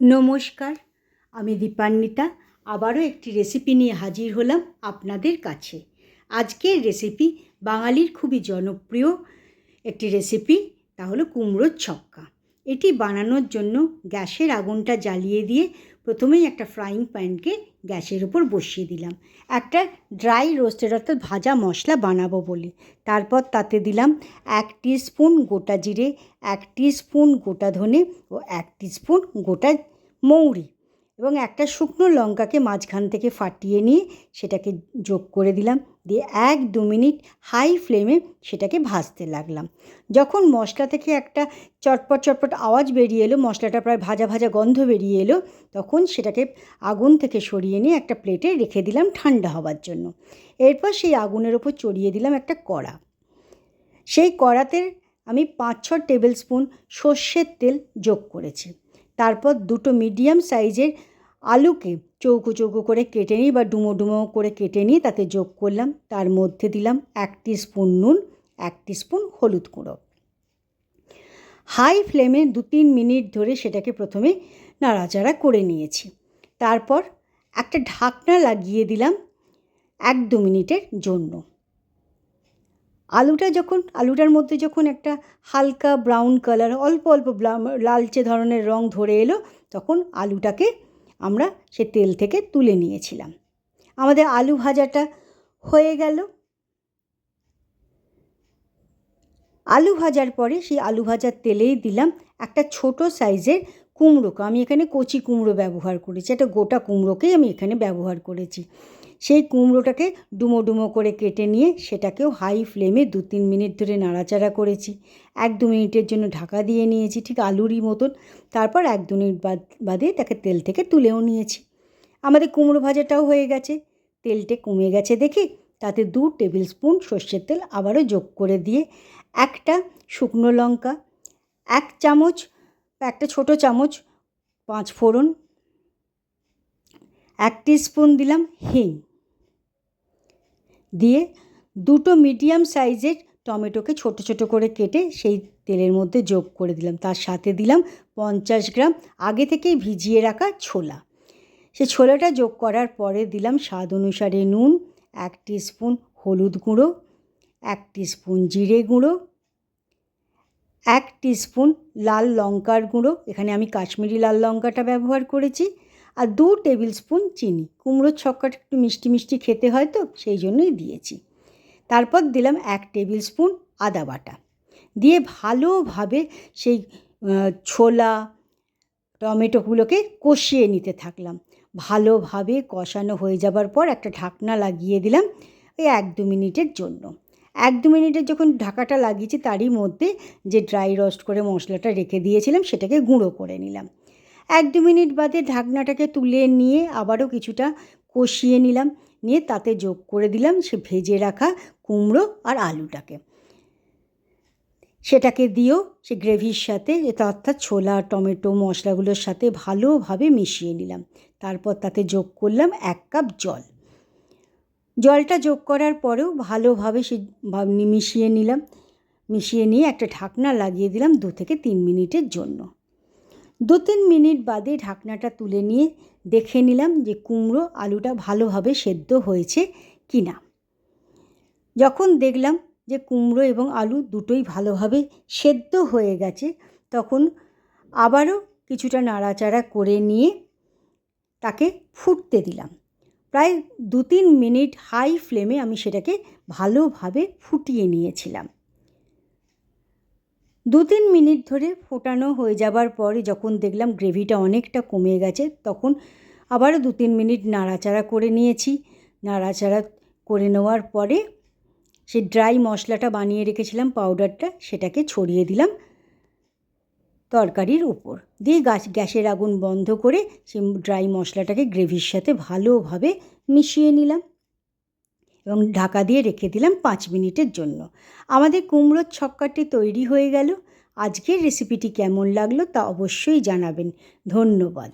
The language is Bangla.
নমস্কার, আমি দীপান্বিতা আবারও একটি রেসিপি নিয়ে হাজির হলাম আপনাদের কাছে। আজকের রেসিপি বাঙালির খুবই জনপ্রিয় একটি রেসিপি, তা হলো কুমড়োর ছক্কা। এটি বানানোর জন্য গ্যাসের আগুনটা জ্বালিয়ে দিয়ে প্রথমেই একটা ফ্রাইং প্যানকে গ্যাসের উপর বসিয়ে দিলাম। একটা ড্রাই রোস্টেড অর্থাৎ ভাজা মশলা বানাবো বলে। তারপর তাতে দিলাম 1 টিস্পুন গোটা জিরে, 1 টিস্পুন গোটা ধনে ও 1 টিস্পুন গোটা মৌরি এবং একটা শুকনো লঙ্কাকে মাঝখান থেকে ফাটিয়ে নিয়ে সেটাকে যোগ করে দিলাম। দিয়ে 1-2 মিনিট হাই ফ্লেমে সেটাকে ভাজতে লাগলাম। যখন মশলা থেকে একটা চটপট চটপট আওয়াজ বেরিয়ে এলো, মশলাটা প্রায় ভাজা ভাজা গন্ধ বেরিয়ে এলো, তখন সেটাকে আগুন থেকে সরিয়ে নিয়ে একটা প্লেটে রেখে দিলাম ঠান্ডা হবার জন্য। এরপর সেই আগুনের ওপর চড়িয়ে দিলাম একটা কড়া। সেই কড়াতে আমি 5-6 টেবিল স্পুন সর্ষের তেল যোগ করেছি। তারপর 2টো মিডিয়াম সাইজের আলুকে চৌকো চৌকো করে কেটে নিই বা ডুমো ডুমো করে কেটে নিয়ে তাতে যোগ করলাম। তার মধ্যে দিলাম 1 টিস্পুন নুন, 1 টিস্পুন হলুদ গুঁড়ো। হাই ফ্লেমে 2-3 মিনিট ধরে সেটাকে প্রথমে নাড়াচাড়া করে নিয়েছি। তারপর একটা ঢাকনা লাগিয়ে দিলাম 1-2 মিনিটের জন্য। আলুটার মধ্যে যখন একটা হালকা ব্রাউন কালার, অল্প অল্প লালচে ধরনের রং ধরে এলো, তখন আলুটাকে আমরা সে তেল থেকে তুলে নিয়েছিলাম। আমাদের আলু ভাজাটা হয়ে গেল। আলু ভাজার পরে সেই আলু ভাজার তেলেই দিলাম একটা ছোট সাইজের কুমড়োকে। আমি এখানে কচি কুমড়ো ব্যবহার করেছি, একটা গোটা কুমড়োকেই আমি এখানে ব্যবহার করেছি। সেই কুমড়োটাকে ডুমো ডুমো করে কেটে নিয়ে সেটাকেও হাই ফ্লেমে 2-3 মিনিট ধরে নাড়াচাড়া করেছি। 1-2 মিনিটের জন্য ঢাকা দিয়ে নিয়েছি, ঠিক আলুরই মতন। তারপর 1-2 মিনিট বাদে তাকে তেল থেকে তুলেও নিয়েছি। আমাদের কুমড়ো ভাজাটাও হয়ে গেছে। তেলটা কমে গেছে দেখে তাতে 2 টেবিল স্পুন সর্ষের তেল আবারও যোগ করে দিয়ে একটা শুকনো লঙ্কা, একটা ছোটো চামচ 5 ফোড়ন, 1 টিস্পুন দিলাম হিং দিয়ে 2টো মিডিয়াম সাইজের টমেটোকে ছোট ছোট করে কেটে সেই তেলের মধ্যে যোগ করে দিলাম। তার সাথে দিলাম 50 গ্রাম আগে থেকেই ভিজিয়ে রাখা ছোলা। সে ছোলাটা যোগ করার পরে দিলাম স্বাদ অনুসারে নুন, 1 টিস্পুন হলুদ গুঁড়ো, 1 টিস্পুন জিরে গুঁড়ো, 1 টিস্পুন লাল লঙ্কার গুঁড়ো, এখানে আমি কাশ্মীরি লাল লঙ্কাটা ব্যবহার করেছি, আর 2 টেবিল স্পুন চিনি। কুমড়োর ছক্কাটা একটু মিষ্টি মিষ্টি খেতে হয় তো সেই জন্যই দিয়েছি। তারপর দিলাম 1 টেবিল স্পুন আদা বাটা দিয়ে ভালোভাবে সেই ছোলা টমেটোগুলোকে কষিয়ে নিতে থাকলাম। ভালোভাবে কষানো হয়ে যাবার পর একটা ঢাকনা লাগিয়ে দিলাম ওই 1-2 মিনিটের জন্য। 1-2 মিনিটের যখন ঢাকাটা লাগিয়েছি তারই মধ্যে যে ড্রাই রোস্ট করে মশলাটা রেখে দিয়েছিলাম সেটাকে গুঁড়ো করে নিলাম। 1-2 মিনিট বাদে ঢাকনাটাকে তুলে নিয়ে আবারও কিছুটা কষিয়ে নিলাম। নিয়ে তাতে যোগ করে দিলাম সে ভেজে রাখা কুমড়ো আর আলুটাকে। সেটাকে দিয়েও সে গ্রেভির সাথে, অর্থাৎ ছোলা টমেটো মশলাগুলোর সাথে ভালোভাবে মিশিয়ে নিলাম। তারপর তাতে যোগ করলাম 1 কাপ জল। জলটা যোগ করার পরেও ভালোভাবে সে মিশিয়ে নিয়ে একটা ঢাকনা লাগিয়ে দিলাম 2 থেকে 3 মিনিটের জন্য। 2-3 মিনিট বাদে ঢাকনাটা তুলে নিয়ে দেখে নিলাম যে কুমড়ো আলুটা ভালোভাবে সেদ্ধ হয়েছে কি না। যখন দেখলাম যে কুমড়ো এবং আলু দুটোই ভালোভাবে সেদ্ধ হয়ে গেছে, তখন আবারও কিছুটা নাড়াচাড়া করে নিয়ে তাকে ফুটতে দিলাম। প্রায় 2-3 মিনিট হাই ফ্লেমে আমি সেটাকে ভালোভাবে ফুটিয়ে নিয়েছিলাম। 2-3 মিনিট ধরে ফোটানো হয়ে যাবার পরে যখন দেখলাম গ্রেভিটা অনেকটা কমে গেছে, তখন আবারও 2-3 মিনিট নাড়াচাড়া করে নিয়েছি। নাড়াচাড়া করে নেওয়ার পরে সেই ড্রাই মশলাটা বানিয়ে রেখেছিলাম পাউডারটা, সেটাকে ছড়িয়ে দিলাম তরকারির উপর দিয়ে গ্যাসের আগুন বন্ধ করে সেই ড্রাই মশলাটাকে গ্রেভির সাথে ভালোভাবে মিশিয়ে নিলাম এবং ঢাকা দিয়ে রেখে দিলাম 5 মিনিটের জন্য। আমাদের কুমড়োর ছক্কাটি তৈরি হয়ে গেল। আজকের রেসিপিটি কেমন লাগলো তা অবশ্যই জানাবেন। ধন্যবাদ।